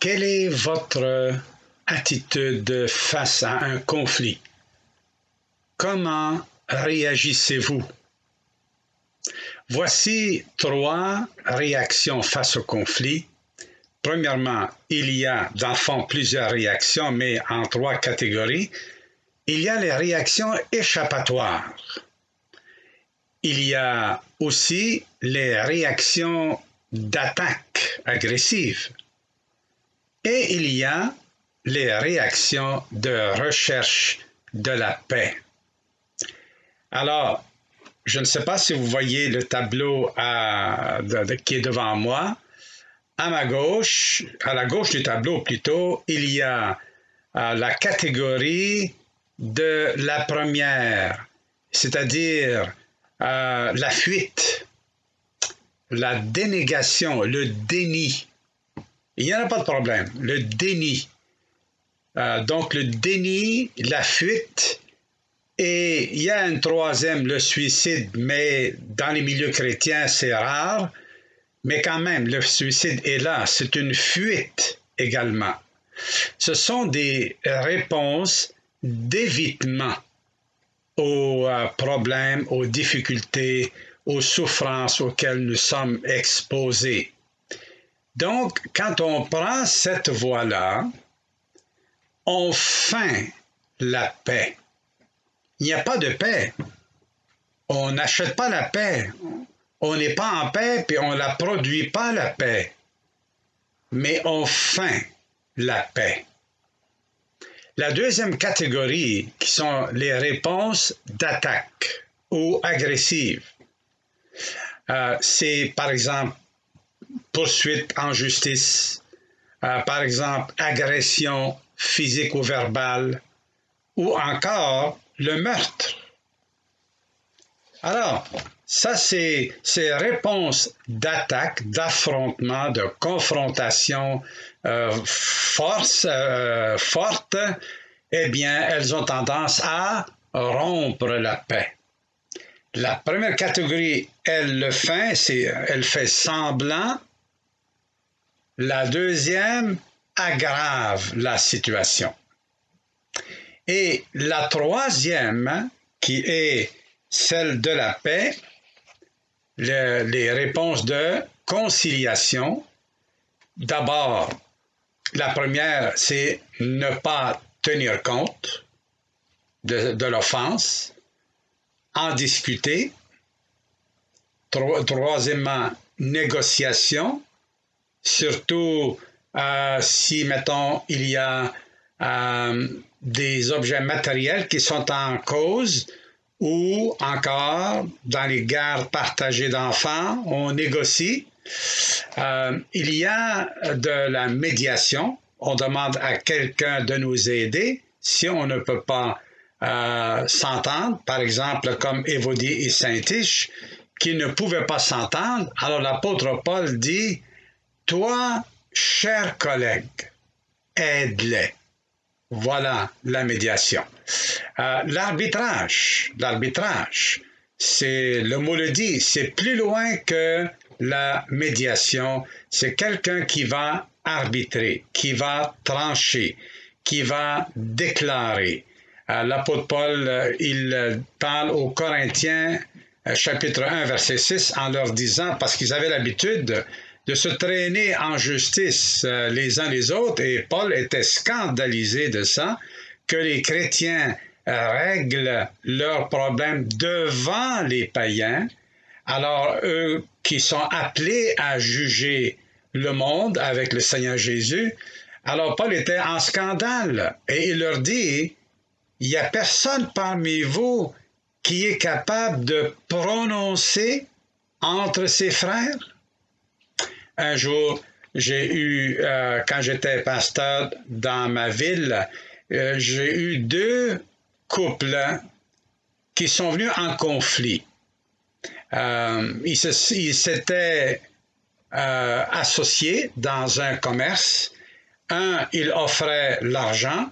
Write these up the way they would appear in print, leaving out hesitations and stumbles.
Quelle est votre attitude face à un conflit? Comment réagissez-vous? Voici 3 réactions face au conflit. Premièrement, il y a, dans le fond, plusieurs réactions, mais en 3 catégories. Il y a les réactions échappatoires. Il y a aussi les réactions d'attaque agressive. Et il y a les réactions de recherche de la paix. Alors, je ne sais pas si vous voyez le tableau qui est devant moi. À ma gauche, à la gauche du tableau plutôt, il y a la catégorie de la première, c'est-à-dire la fuite, la dénégation, le déni. Il n'y en a pas de problème, le déni. Donc le déni, la fuite, et il y a une troisième, le suicide, mais dans les milieux chrétiens, c'est rare. Mais quand même, le suicide est là, c'est une fuite également. Ce sont des réponses d'évitement aux problèmes, aux difficultés, aux souffrances auxquelles nous sommes exposés. Donc, quand on prend cette voie-là, on feint la paix. Il n'y a pas de paix. On n'achète pas la paix. On n'est pas en paix, puis on ne la produit pas, la paix. Mais on feint la paix. La deuxième catégorie, qui sont les réponses d'attaque ou agressives, c'est par exemple poursuite en justice, par exemple agression physique ou verbale, ou encore le meurtre. Alors, ça, c'est ces réponses d'attaque, d'affrontement, de confrontation forte, eh bien, elles ont tendance à rompre la paix. La première catégorie, elle le fait, elle fait semblant. La deuxième aggrave la situation. Et la troisième, qui est celle de la paix, les réponses de conciliation. D'abord, la première, c'est ne pas tenir compte de l'offense, en discuter. Troisièmement, négociation, surtout si, mettons, il y a des objets matériels qui sont en cause, ou encore, dans les gardes partagées d'enfants, on négocie. Il y a de la médiation. On demande à quelqu'un de nous aider si on ne peut pas s'entendre. Par exemple, comme Évodie et Saint-Iche, qui ne pouvaient pas s'entendre. Alors l'apôtre Paul dit, « Toi, cher collègue, aide-les. » Voilà la médiation. L'arbitrage, le mot le dit, c'est plus loin que la médiation. C'est quelqu'un qui va arbitrer, qui va trancher, qui va déclarer. L'apôtre Paul, il parle aux Corinthiens, chapitre 1, verset 6, en leur disant, parce qu'ils avaient l'habitude de se traîner en justice les uns les autres, et Paul était scandalisé de ça, que les chrétiens règlent leurs problèmes devant les païens, alors eux qui sont appelés à juger le monde avec le Seigneur Jésus, alors Paul était en scandale, et il leur dit, il n'y a personne parmi vous qui est capable de prononcer entre ses frères? Un jour, j'ai eu, quand j'étais pasteur dans ma ville, j'ai eu 2 couples qui sont venus en conflit. Ils s'étaient associés dans un commerce. Un, il offrait l'argent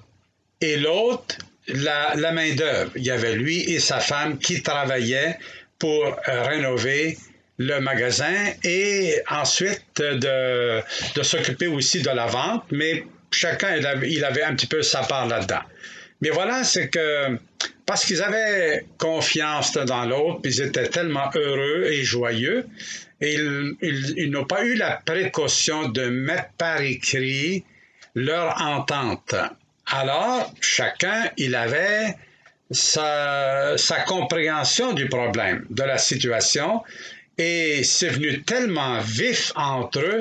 et l'autre, la main-d'œuvre. Il y avait lui et sa femme qui travaillaient pour rénover le magasin et ensuite de s'occuper aussi de la vente, mais chacun, il avait un petit peu sa part là-dedans. Mais voilà, c'est que parce qu'ils avaient confiance l'un dans l'autre, puis ils étaient tellement heureux et joyeux, et ils n'ont pas eu la précaution de mettre par écrit leur entente. Alors, chacun, il avait sa compréhension du problème, de la situation, et c'est venu tellement vif entre eux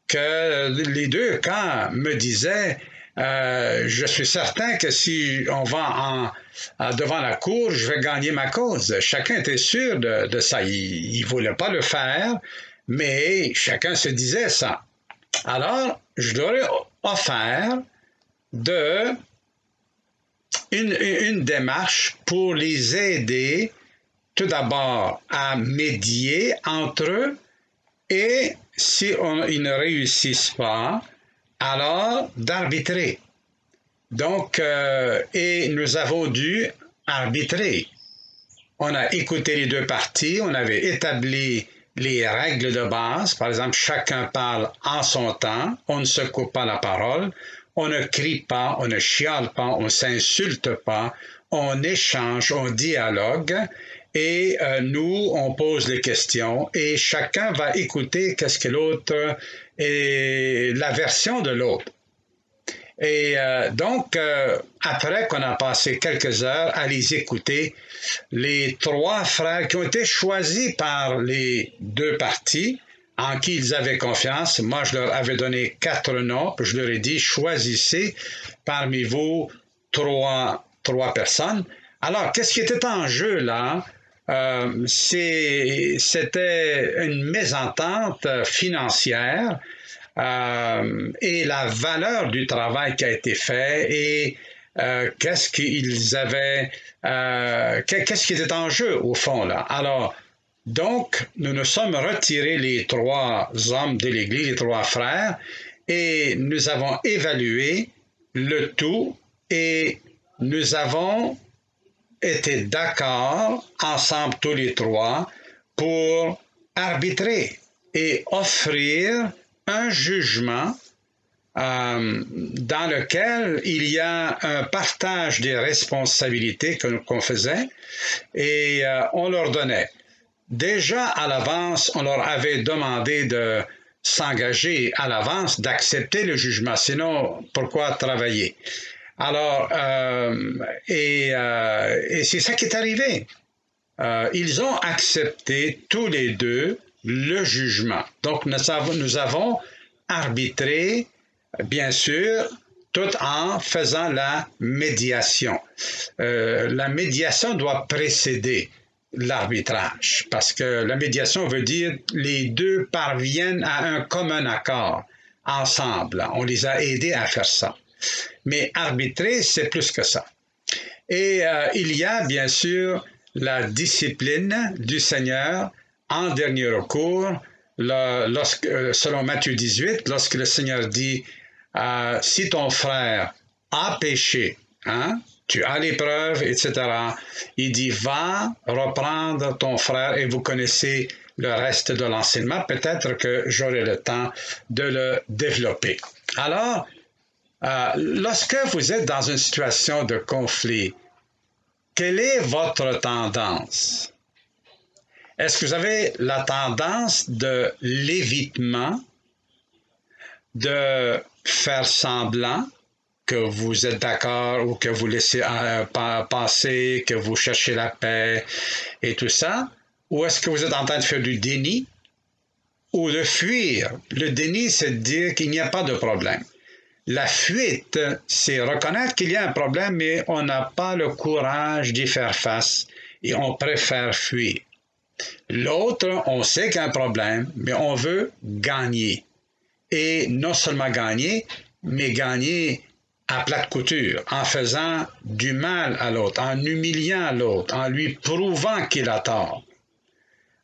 que les deux camps me disaient je suis certain que si on va devant la cour, je vais gagner ma cause. Chacun était sûr de ça. Il ne voulait pas le faire, mais chacun se disait ça. Alors, je leur ai offert une démarche pour les aider tout d'abord à médier entre eux et si ils ne réussissent pas, alors d'arbitrer. Donc, et nous avons dû arbitrer. On a écouté les deux parties, on avait établi les règles de base. Par exemple, chacun parle en son temps, on ne se coupe pas la parole, on ne crie pas, on ne chiale pas, on ne s'insulte pas, on échange, on dialogue et nous, on pose les questions et chacun va écouter qu'est-ce que l'autre et la version de l'autre. Et donc, après qu'on a passé quelques heures à les écouter, les trois frères qui ont été choisis par les deux parties, en qui ils avaient confiance, moi je leur avais donné 4 noms, puis je leur ai dit, choisissez parmi vous trois personnes. Alors, qu'est-ce qui était en jeu là? C'était une mésentente financière et la valeur du travail qui a été fait et qu'est-ce qu'ils avaient, qu'est-ce qui était en jeu au fond là. Alors, donc, nous nous sommes retirés les 3 hommes de l'Église, les 3 frères, et nous avons évalué le tout et nous avons été d'accord ensemble tous les 3 pour arbitrer et offrir un jugement dans lequel il y a un partage des responsabilités qu'on faisait et on leur donnait. Déjà à l'avance, on leur avait demandé de s'engager à l'avance, d'accepter le jugement. Sinon, pourquoi travailler? Alors, et c'est ça qui est arrivé. Ils ont accepté tous les deux le jugement. Donc, nous avons arbitré, bien sûr, tout en faisant la médiation. La médiation doit précéder l'arbitrage, parce que la médiation veut dire les deux parviennent à un commun accord ensemble. On les a aidés à faire ça. Mais arbitrer, c'est plus que ça. Et il y a bien sûr la discipline du Seigneur en dernier recours, selon Matthieu 18, lorsque le Seigneur dit si ton frère a péché, hein, tu as l'épreuve, etc. Il dit, va reprendre ton frère et vous connaissez le reste de l'enseignement. Peut-être que j'aurai le temps de le développer. Alors, lorsque vous êtes dans une situation de conflit, quelle est votre tendance? Est-ce que vous avez la tendance de l'évitement, de faire semblant que vous êtes d'accord ou que vous laissez passer, que vous cherchez la paix et tout ça? Ou est-ce que vous êtes en train de faire du déni ou de fuir? Le déni, c'est de dire qu'il n'y a pas de problème. La fuite, c'est reconnaître qu'il y a un problème, mais on n'a pas le courage d'y faire face et on préfère fuir. L'autre, on sait qu'il y a un problème, mais on veut gagner. Et non seulement gagner, mais gagner à plate couture, en faisant du mal à l'autre, en humiliant l'autre, en lui prouvant qu'il a tort.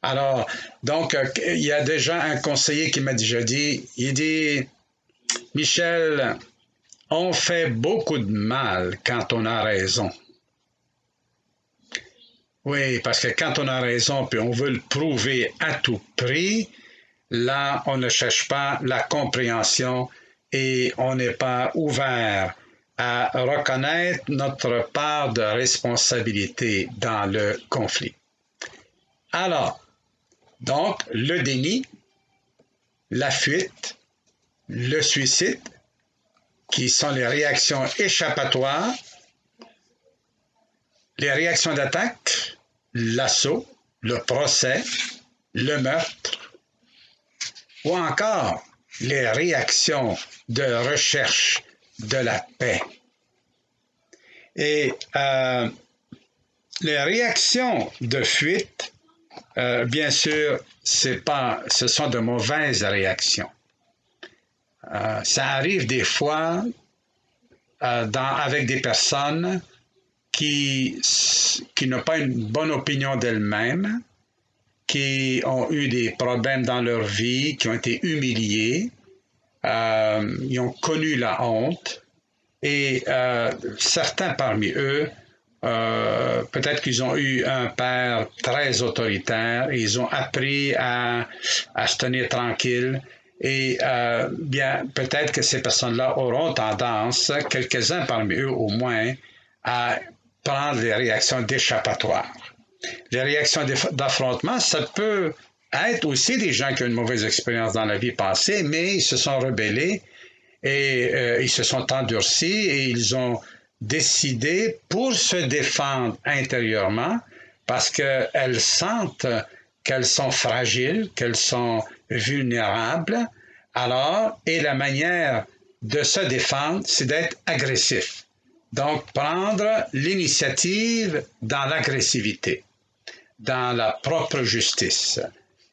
Alors, donc, il y a déjà un conseiller qui m'a déjà dit, il dit, Michel, on fait beaucoup de mal quand on a raison. Oui, parce que quand on a raison puis on veut le prouver à tout prix, là, on ne cherche pas la compréhension et on n'est pas ouvert à reconnaître notre part de responsabilité dans le conflit. Alors, donc, le déni, la fuite, le suicide, qui sont les réactions échappatoires, les réactions d'attaque, l'assaut, le procès, le meurtre, ou encore les réactions de recherche de la paix. Et les réactions de fuite, bien sûr, ce sont de mauvaises réactions. Ça arrive des fois avec des personnes qui n'ont pas une bonne opinion d'elles-mêmes, qui ont eu des problèmes dans leur vie, qui ont été humiliés, ils ont connu la honte, et certains parmi eux, peut-être qu'ils ont eu un père très autoritaire, ils ont appris à se tenir tranquille, et bien peut-être que ces personnes-là auront tendance, quelques-uns parmi eux au moins, à prendre des réactions d'échappatoire. Les réactions d'affrontement, ça peut être aussi des gens qui ont une mauvaise expérience dans la vie passée, mais ils se sont rebellés et ils se sont endurcis et ils ont décidé pour se défendre intérieurement parce qu'elles sentent qu'elles sont fragiles, qu'elles sont vulnérables. Alors, et la manière de se défendre, c'est d'être agressif. Donc, prendre l'initiative dans l'agressivité, dans la propre justice.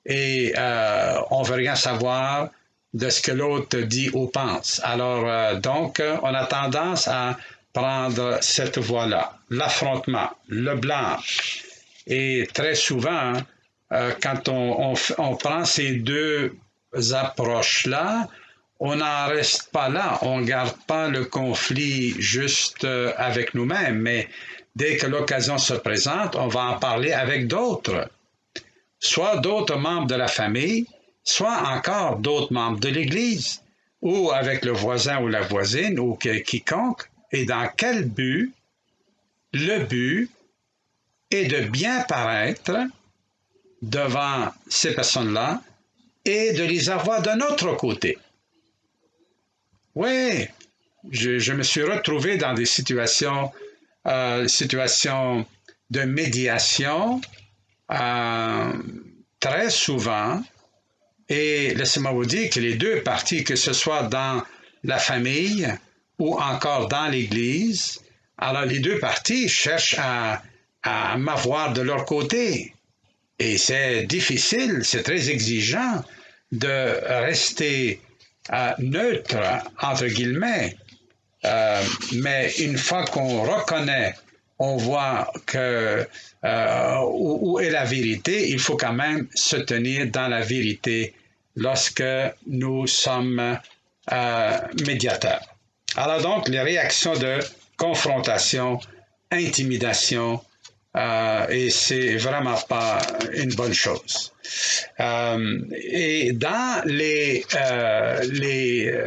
Et on ne veut rien savoir de ce que l'autre dit ou pense. Alors, donc, on a tendance à prendre cette voie-là, l'affrontement, le blanc. Et très souvent, quand on prend ces deux approches-là, on n'en reste pas là, on ne garde pas le conflit juste avec nous-mêmes, mais dès que l'occasion se présente, on va en parler avec d'autres, soit d'autres membres de la famille, soit encore d'autres membres de l'Église, ou avec le voisin ou la voisine, ou quiconque, et dans quel but? Le but est de bien paraître devant ces personnes-là et de les avoir de notre côté. Oui, je me suis retrouvé dans des situations de médiation très souvent. Et laissez-moi vous dire que les deux parties, que ce soit dans la famille ou encore dans l'Église, alors les deux parties cherchent à m'avoir de leur côté. Et c'est difficile, c'est très exigeant de rester neutre, entre guillemets. Mais une fois qu'on reconnaît, on voit que où est la vérité, il faut quand même se tenir dans la vérité lorsque nous sommes médiateurs. Alors donc, les réactions de confrontation, intimidation, et c'est vraiment pas une bonne chose. Et dans les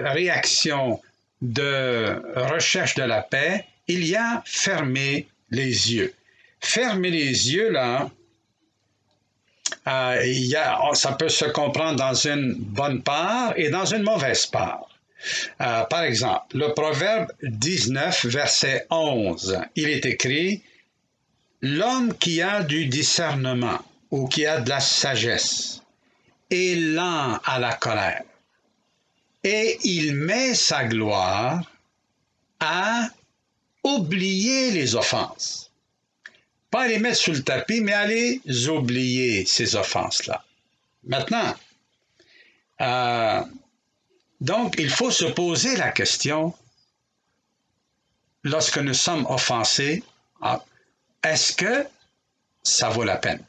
réactions de recherche de la paix, il y a fermer les yeux. Fermer les yeux, là, ça peut se comprendre dans une bonne part et dans une mauvaise part. Par exemple, le Proverbe 19, verset 11, il est écrit « L'homme qui a du discernement ou qui a de la sagesse est lent à la colère, et il met sa gloire à oublier les offenses. » Pas les mettre sur le tapis, mais à les oublier, ces offenses-là. Maintenant, donc, il faut se poser la question, lorsque nous sommes offensés, est-ce que ça vaut la peine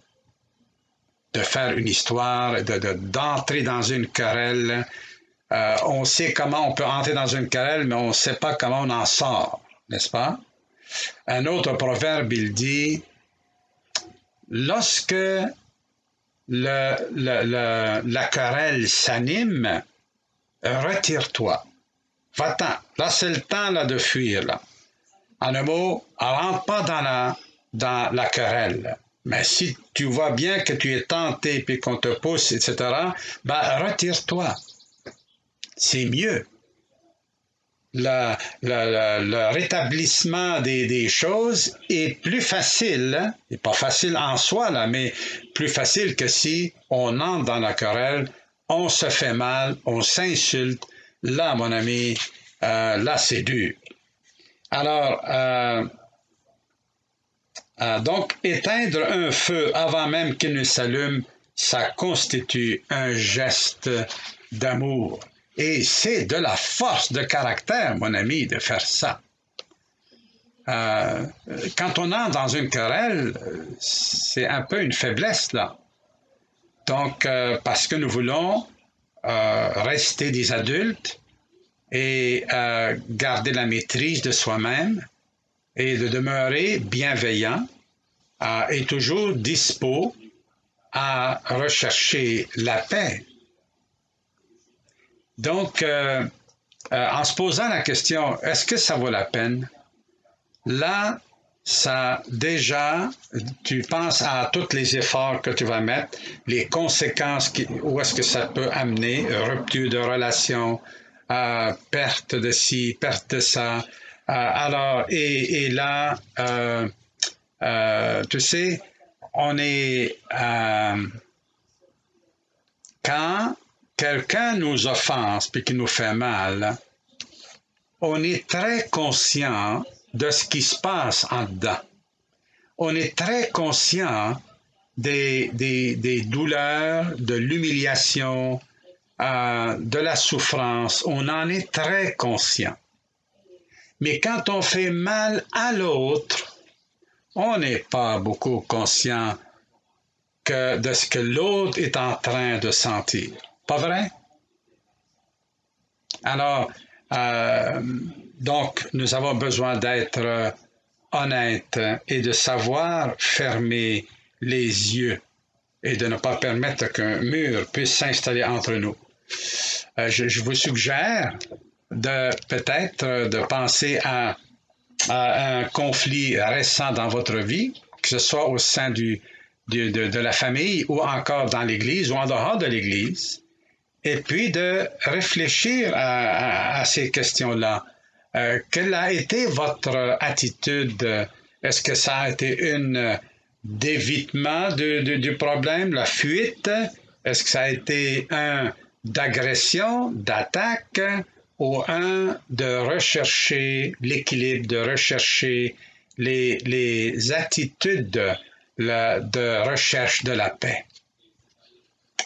de faire une histoire, d'entrer dans une querelle? On sait comment on peut entrer dans une querelle, mais on ne sait pas comment on en sort, n'est-ce pas? Un autre proverbe, il dit, lorsque la querelle s'anime, retire-toi. Va-t'en. Là, c'est le temps là, de fuir. Là. En un mot, rentre pas dans la querelle. Mais si tu vois bien que tu es tenté puis qu'on te pousse, etc., ben, retire-toi. C'est mieux. Le rétablissement des choses est plus facile, hein? Et pas facile en soi, là, mais plus facile que si on entre dans la querelle, on se fait mal, on s'insulte. Là, mon ami, là, c'est dur. Alors, donc, éteindre un feu avant même qu'il ne s'allume, ça constitue un geste d'amour. Et c'est de la force de caractère, mon ami, de faire ça. Quand on entre dans une querelle, c'est un peu une faiblesse, là. Donc, parce que nous voulons rester des adultes et garder la maîtrise de soi-même et de demeurer bienveillant et toujours dispo à rechercher la paix. Donc, en se posant la question, est-ce que ça vaut la peine? Là, ça déjà, tu penses à tous les efforts que tu vas mettre, les conséquences, où est-ce que ça peut amener, rupture de relation, perte de ci, perte de ça. Alors, et là, tu sais, on est quand quelqu'un nous offense puis qui nous fait mal, on est très conscient de ce qui se passe en dedans. On est très conscient des douleurs, de l'humiliation, de la souffrance. On en est très conscient. Mais quand on fait mal à l'autre, on n'est pas beaucoup conscient de ce que l'autre est en train de sentir. Pas vrai? Alors, donc, nous avons besoin d'être honnêtes et de savoir fermer les yeux et de ne pas permettre qu'un mur puisse s'installer entre nous. Je vous suggère peut-être de penser à un conflit récent dans votre vie, que ce soit au sein de la famille ou encore dans l'Église ou en dehors de l'Église, et puis de réfléchir à ces questions-là. Quelle a été votre attitude? Est-ce que ça a été une d'évitement du problème, la fuite? Est-ce que ça a été un d'agression, d'attaque, ou un de rechercher l'équilibre, de rechercher les attitudes de recherche de la paix?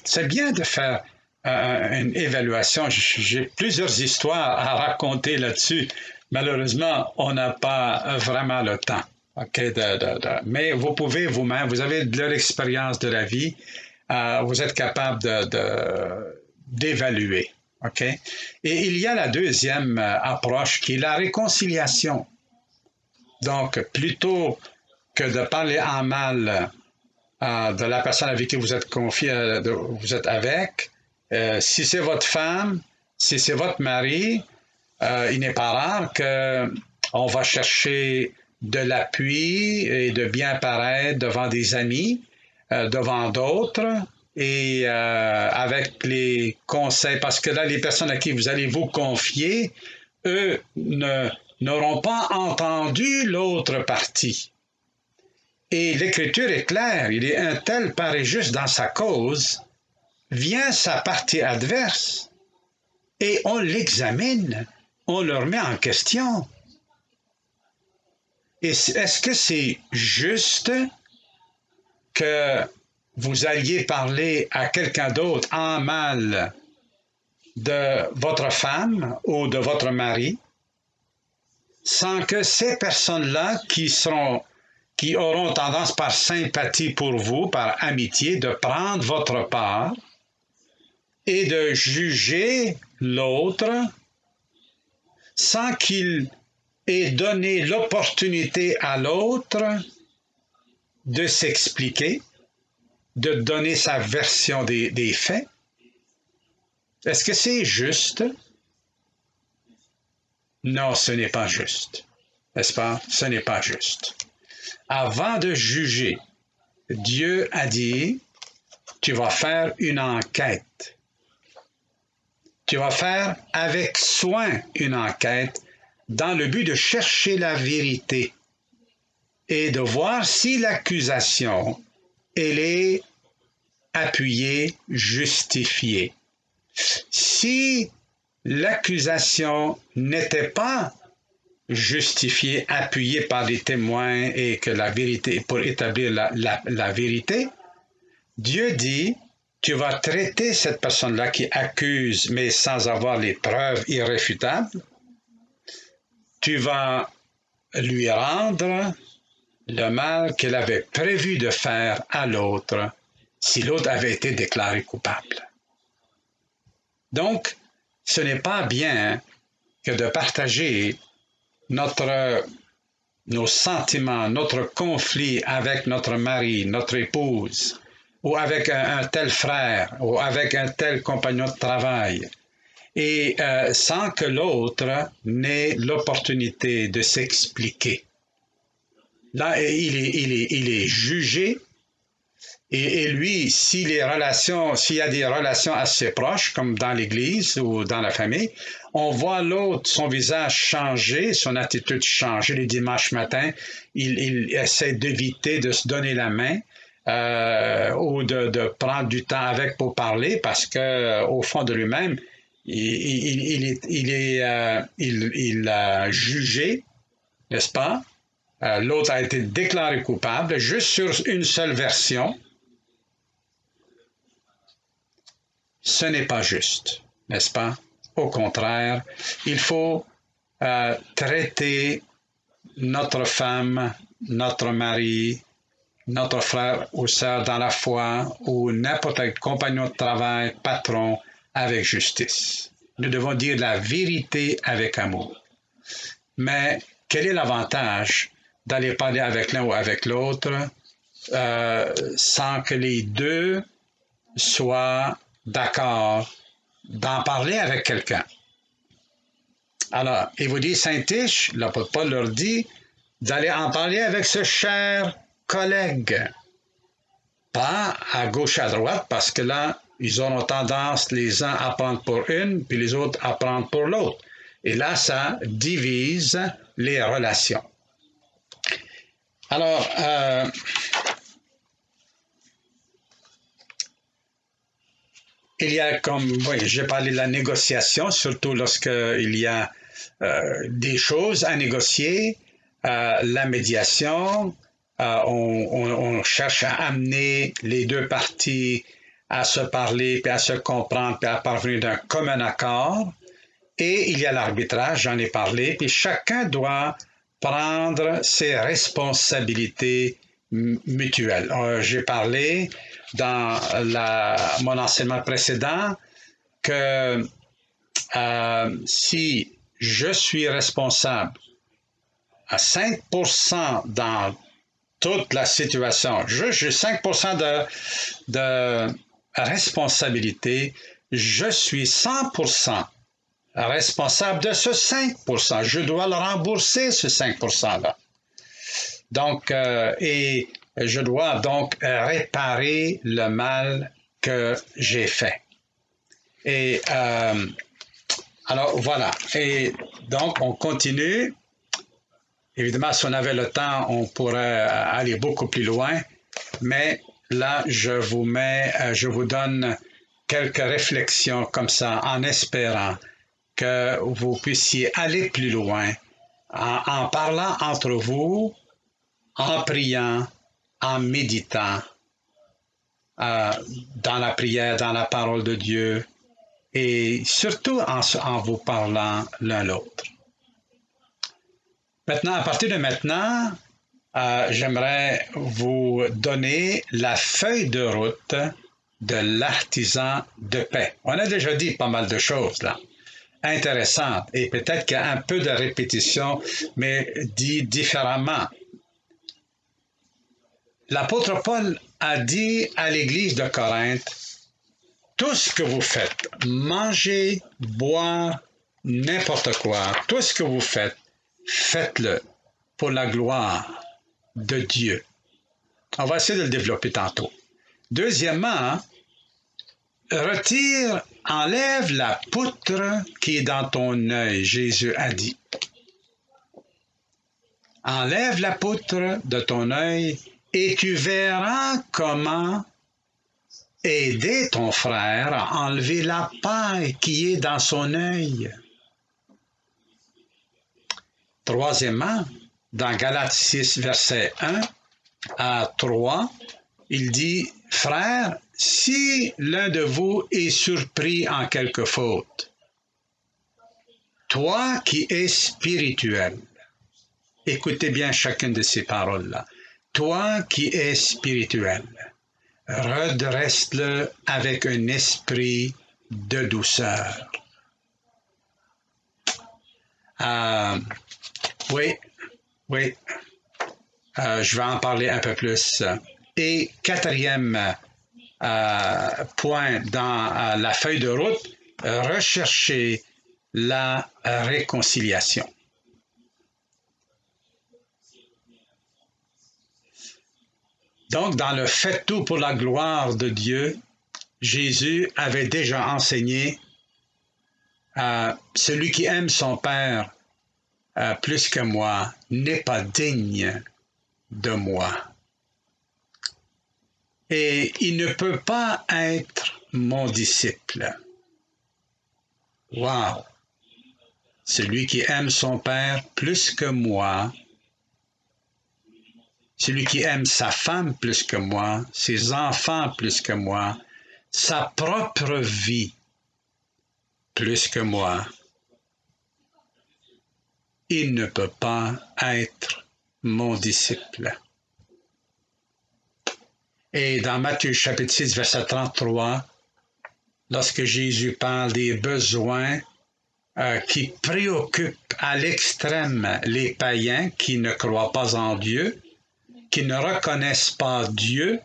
C'est bien de faire une évaluation. J'ai plusieurs histoires à raconter là-dessus. Malheureusement, on n'a pas vraiment le temps. Okay, mais vous pouvez vous-même, vous avez de l'expérience de la vie, vous êtes capable d'évaluer. Okay? Et il y a la deuxième approche qui est la réconciliation. Donc, plutôt que de parler en mal de la personne avec qui vous êtes confié, vous êtes avec, si c'est votre femme, si c'est votre mari, il n'est pas rare qu'on va chercher de l'appui et de bien paraître devant des amis, devant d'autres, et avec les conseils, parce que là, les personnes à qui vous allez vous confier, eux n'auront pas entendu l'autre partie. Et l'Écriture est claire, il est un tel paraît juste dans sa cause, vient sa partie adverse, et on l'examine, on le remet en question. Et est-ce que c'est juste que vous alliez parler à quelqu'un d'autre en mal de votre femme ou de votre mari, sans que ces personnes-là qui auront tendance par sympathie pour vous, par amitié, de prendre votre part et de juger l'autre sans qu'il ait donné l'opportunité à l'autre de s'expliquer, de donner sa version des faits. Est-ce que c'est juste? Non, ce n'est pas juste. N'est-ce pas? Ce n'est pas juste. Avant de juger, Dieu a dit, tu vas faire une enquête. Tu vas faire avec soin une enquête dans le but de chercher la vérité et de voir si l'accusation, elle est appuyée, justifiée. Si l'accusation n'était pas justifiée, appuyée par des témoins et que la vérité, pour établir la vérité, Dieu dit, tu vas traiter cette personne-là qui accuse, mais sans avoir les preuves irréfutables. Tu vas lui rendre le mal qu'elle avait prévu de faire à l'autre si l'autre avait été déclaré coupable. Donc, ce n'est pas bien que de partager nos sentiments, notre conflit avec notre mari, notre épouse, ou avec un tel frère, ou avec un tel compagnon de travail, et sans que l'autre n'ait l'opportunité de s'expliquer. Là, il est jugé, et lui, s'il y a des relations assez proches, comme dans l'Église ou dans la famille, on voit l'autre, son visage changer, son attitude changer. Le dimanche matin, il essaie d'éviter de se donner la main ou de prendre du temps avec pour parler, parce que au fond de lui-même, il a jugé, n'est-ce pas? L'autre a été déclaré coupable juste sur une seule version. Ce n'est pas juste, n'est-ce pas? Au contraire, il faut traiter notre femme, notre mari, notre frère ou sœur dans la foi ou n'importe quel compagnon de travail, patron, avec justice. Nous devons dire la vérité avec amour. Mais quel est l'avantage d'aller parler avec l'un ou avec l'autre sans que les deux soient d'accord d'en parler avec quelqu'un? Alors, il vous dit, Saint-Tiche, l'apôtre Paul leur dit d'aller en parler avec ce cher collègue. Pas à gauche, à droite, parce que là, ils auront tendance les uns à prendre pour une, puis les autres à prendre pour l'autre. Et là, ça divise les relations. Alors, il y a comme, oui, j'ai parlé de la négociation, surtout lorsqu'il y a des choses à négocier, la médiation, on cherche à amener les deux parties à se parler, puis à se comprendre, puis à parvenir d'un commun accord. Et il y a l'arbitrage, j'en ai parlé, puis chacun doit prendre ses responsabilités mutuelles. J'ai parlé dans mon enseignement précédent que si je suis responsable à 5% dans toute la situation, j'ai 5% de responsabilité, je suis 100% responsable de ce 5%. Je dois le rembourser, ce 5%-là. Donc, et je dois donc réparer le mal que j'ai fait. Et alors, voilà. Et donc, on continue. Évidemment, si on avait le temps, on pourrait aller beaucoup plus loin. Mais là, je vous donne quelques réflexions comme ça, en espérant que vous puissiez aller plus loin en parlant entre vous, en priant, en méditant dans la prière, dans la parole de Dieu et surtout en vous parlant l'un l'autre. Maintenant, à partir de maintenant, j'aimerais vous donner la feuille de route de l'artisan de paix. On a déjà dit pas mal de choses là, intéressantes, et peut-être qu'il y a un peu de répétition, mais dit différemment. l'apôtre Paul a dit à l'église de Corinthe, tout ce que vous faites, mangez, boire, n'importe quoi, tout ce que vous faites, faites-le pour la gloire de Dieu. On va essayer de le développer tantôt. Deuxièmement, enlève la poutre qui est dans ton œil, Jésus a dit. Enlève la poutre de ton œil et tu verras comment aider ton frère à enlever la paille qui est dans son œil. Troisièmement, dans Galates 6, verset 1 à 3, il dit, « Frères, si l'un de vous est surpris en quelque faute, toi qui es spirituel, écoutez bien chacune de ces paroles-là, toi qui es spirituel, redresse-le avec un esprit de douceur. » Oui, je vais en parler un peu plus. Et quatrième point dans la feuille de route, rechercher la réconciliation. Donc, dans le fait tout pour la gloire de Dieu, Jésus avait déjà enseigné celui qui aime son Père plus que moi n'est pas digne de moi. Et il ne peut pas être mon disciple. Wow! Celui qui aime son Père plus que moi, celui qui aime sa femme plus que moi, ses enfants plus que moi, sa propre vie plus que moi, il ne peut pas être mon disciple. Et dans Matthieu chapitre 6, verset 33, lorsque Jésus parle des besoins qui préoccupent à l'extrême les païens qui ne croient pas en Dieu, qui ne reconnaissent pas Dieu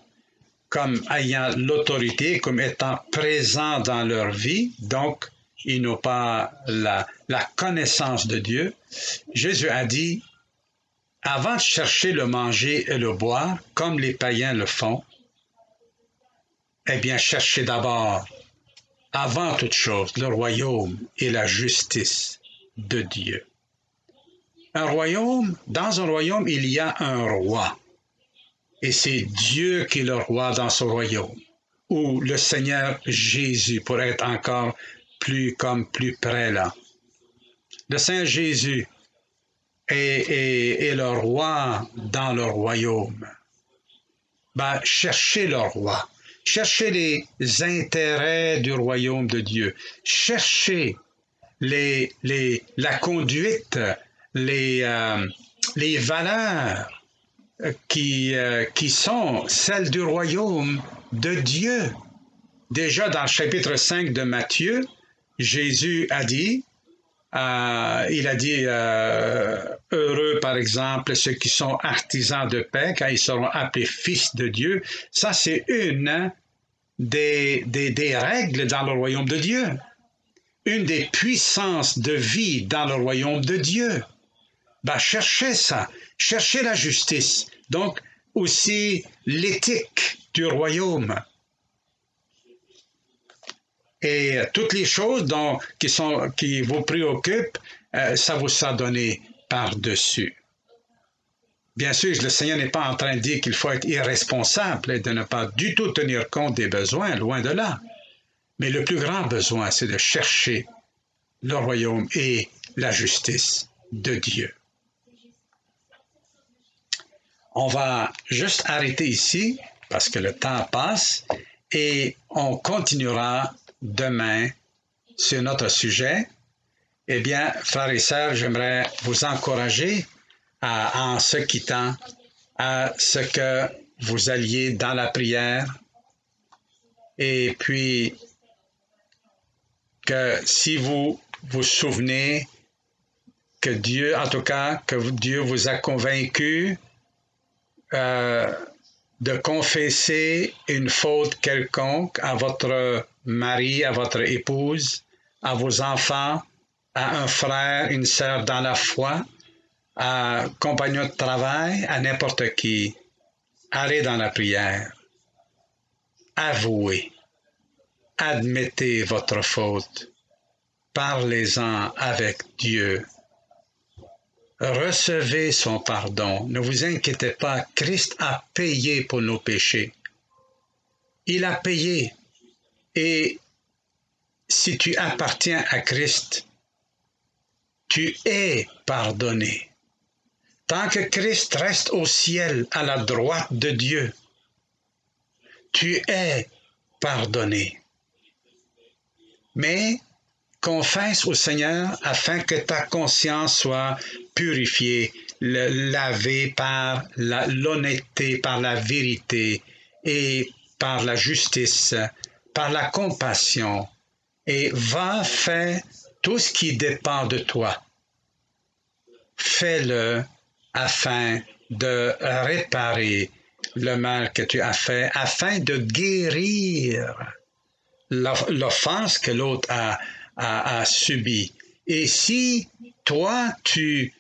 comme ayant l'autorité, comme étant présent dans leur vie, donc ils n'ont pas la connaissance de Dieu, Jésus a dit, avant de chercher le manger et le boire, comme les païens le font, eh bien, cherchez d'abord, avant toute chose, le royaume et la justice de Dieu. Dans un royaume, il y a un roi. Et c'est Dieu qui est le roi dans ce royaume. Ou le Seigneur Jésus, pour être encore plus près là. Le Seigneur Jésus est le roi dans le royaume. Ben, cherchez le roi. Cherchez les intérêts du royaume de Dieu. Cherchez la conduite, les valeurs qui sont celles du royaume de Dieu. Déjà dans le chapitre 5 de Matthieu, Jésus a dit, heureux par exemple ceux qui sont artisans de paix, quand ils seront appelés fils de Dieu. Ça, c'est une des règles dans le royaume de Dieu. Une des puissances de vie dans le royaume de Dieu. Ben, cherchez ça. Cherchez la justice. Donc, aussi l'éthique du royaume. Et toutes les choses qui vous préoccupent, ça vous sera donné par-dessus. Bien sûr, le Seigneur n'est pas en train de dire qu'il faut être irresponsable et de ne pas du tout tenir compte des besoins, loin de là. Mais le plus grand besoin, c'est de chercher le royaume et la justice de Dieu. On va juste arrêter ici, parce que le temps passe, et on continuera demain sur notre sujet. Eh bien, frères et sœurs, j'aimerais vous encourager en se quittant à ce que vous alliez dans la prière et puis que si vous vous souvenez que Dieu, en tout cas, que Dieu vous a convaincu de confesser une faute quelconque à votre mari, à votre épouse, à vos enfants, à un frère, une sœur dans la foi, à un compagnon de travail, à n'importe qui, allez dans la prière. Avouez. Admettez votre faute. Parlez-en avec Dieu. Recevez son pardon. Ne vous inquiétez pas, Christ a payé pour nos péchés. Il a payé. Et si tu appartiens à Christ, tu es pardonné. Tant que Christ reste au ciel, à la droite de Dieu, tu es pardonné. Mais confesse au Seigneur afin que ta conscience soit purifiée, lavée par l'honnêteté, par la vérité et par la justice, par la compassion. Et va faire tout ce qui dépend de toi. Fais-le afin de réparer le mal que tu as fait, afin de guérir l'offense que l'autre a subie. Et si toi, tu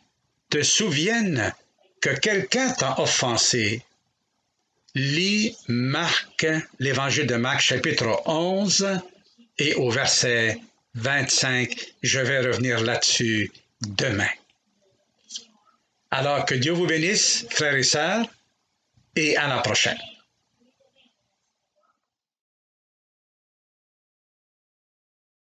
te souviennes que quelqu'un t'a offensé, lis Marc, l'évangile de Marc, chapitre 11, et au verset 25, je vais revenir là-dessus demain. Alors que Dieu vous bénisse, frères et sœurs, et à la prochaine.